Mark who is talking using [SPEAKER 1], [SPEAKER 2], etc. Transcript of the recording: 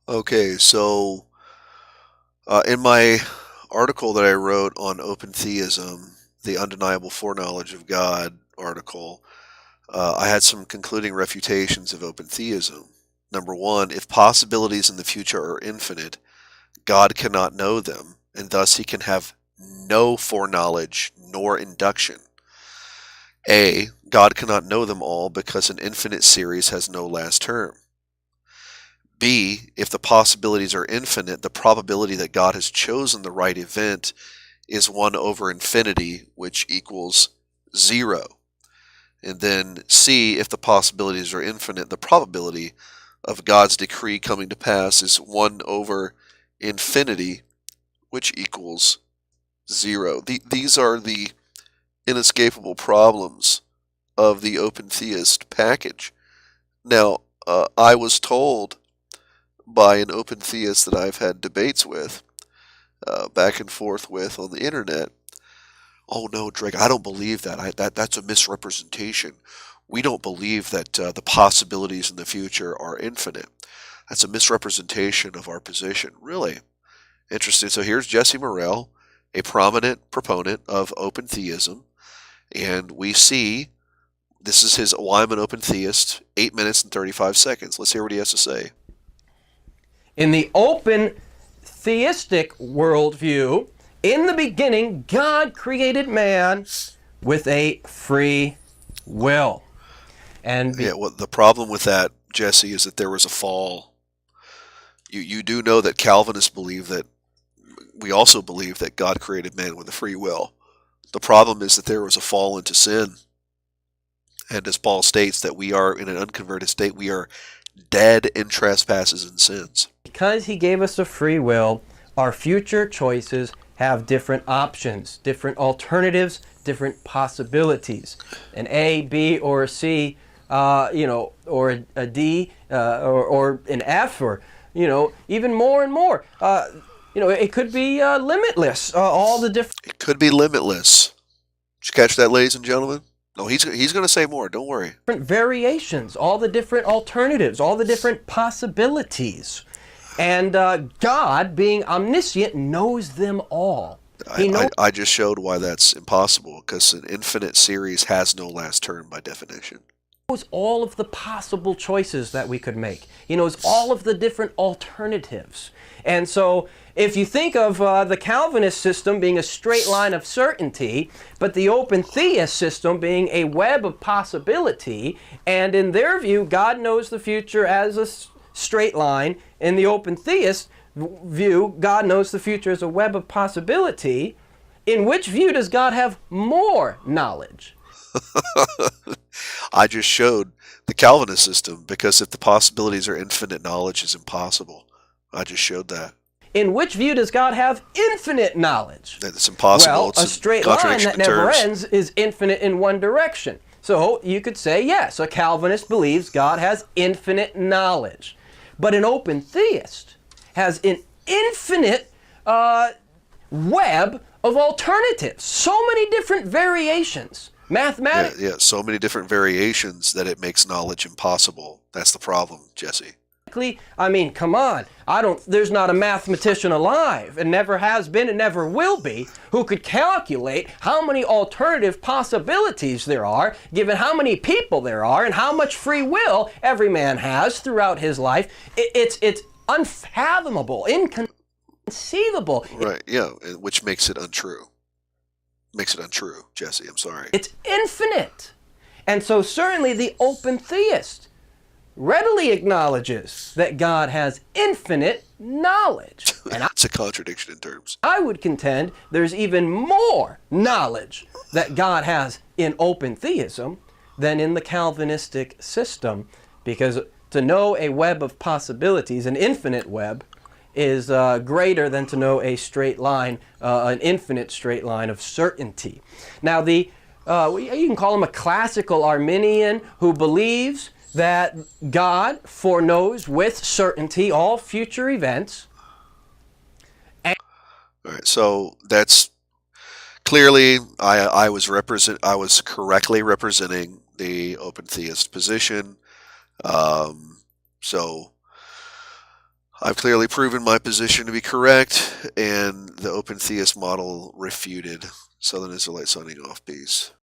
[SPEAKER 1] Okay, so in my article that I wrote on open theism, the undeniable foreknowledge of God article, I had some concluding refutations of open theism. Number one, if possibilities in the future are infinite, God cannot know them, and thus he can have no foreknowledge nor induction. A, God cannot know them all because an infinite series has no last term. B, if the possibilities are infinite, the probability that God has chosen the right event is 1 over infinity, which equals 0. And then C, if the possibilities are infinite, the probability of God's decree coming to pass is 1 over infinity, which equals 0. These are the inescapable problems of the open theist package. Now, I was told by an open theist that I've had debates with, back and forth with on the internet, oh no, Drake, I don't believe that. That's a misrepresentation. We don't believe that the possibilities in the future are infinite. That's a misrepresentation of our position. Really interesting. So here's Jesse Morrell, a prominent proponent of open theism, and we see this is his Why I'm an Open Theist, 8 minutes and 35 seconds. Let's hear what he has to say.
[SPEAKER 2] In the open theistic worldview, in the beginning, God created man with a free will. And
[SPEAKER 1] Yeah, well, the problem with that, Jesse, is that there was a fall. You do know that Calvinists believe that, we also believe that God created man with a free will. The problem is that there was a fall into sin. And as Paul states, that we are in an unconverted state, we are dead in trespasses and sins.
[SPEAKER 2] because he gave us a free will, our future choices have different options, different alternatives, different possibilities. An A, B, or a C, or a D, or an F, or, even more and more. It could be limitless, all the different
[SPEAKER 1] It could be limitless. Did you catch that, ladies and gentlemen? No, he's going to say more. Don't worry.
[SPEAKER 2] variations, all the different alternatives, all the different possibilities. And God, being omniscient, knows them all. He knows
[SPEAKER 1] I just showed why that's impossible, because an infinite series has no last term by definition.
[SPEAKER 2] all of the possible choices that we could make. He knows all of the different alternatives. And so if you think of the Calvinist system being a straight line of certainty, but the open theist system being a web of possibility, and in their view, God knows the future as a straight line. In the open theist view, God knows the future as a web of possibility. In which view does God have more knowledge?
[SPEAKER 1] I just showed the Calvinist system, because if the possibilities are infinite, knowledge is impossible. I just showed that.
[SPEAKER 2] In which view does God have infinite knowledge?
[SPEAKER 1] That it's impossible.
[SPEAKER 2] Well,
[SPEAKER 1] It's
[SPEAKER 2] a straight line
[SPEAKER 1] contradiction
[SPEAKER 2] that
[SPEAKER 1] in
[SPEAKER 2] never
[SPEAKER 1] terms.
[SPEAKER 2] ends is infinite in one direction. So you could say, yes, a Calvinist believes God has infinite knowledge. But an open theist has an infinite web of alternatives. So many different variations. Mathematics.
[SPEAKER 1] Yeah, so many different variations that it makes knowledge impossible. That's the problem, Jesse.
[SPEAKER 2] I mean, come on. There's not a mathematician alive, and never has been and never will be, who could calculate how many alternative possibilities there are, given how many people there are, and how much free will every man has throughout his life. It's unfathomable, inconceivable.
[SPEAKER 1] Right, yeah, which makes it untrue. Makes it untrue, Jesse, I'm sorry.
[SPEAKER 2] It's infinite. And so certainly the open theist readily acknowledges that God has infinite knowledge. And
[SPEAKER 1] It's a contradiction in terms.
[SPEAKER 2] I would contend there's even more knowledge that God has in open theism than in the Calvinistic system, because to know a web of possibilities, an infinite web, is greater than to know a straight line, an infinite straight line of certainty. Now, you can call him a classical Arminian who believes that God foreknows with certainty all future events.
[SPEAKER 1] All right, so that's clearly I was correctly representing the open theist position. So I've clearly proven my position to be correct, and the open theist model refuted. Southern Israelite signing off. Peace.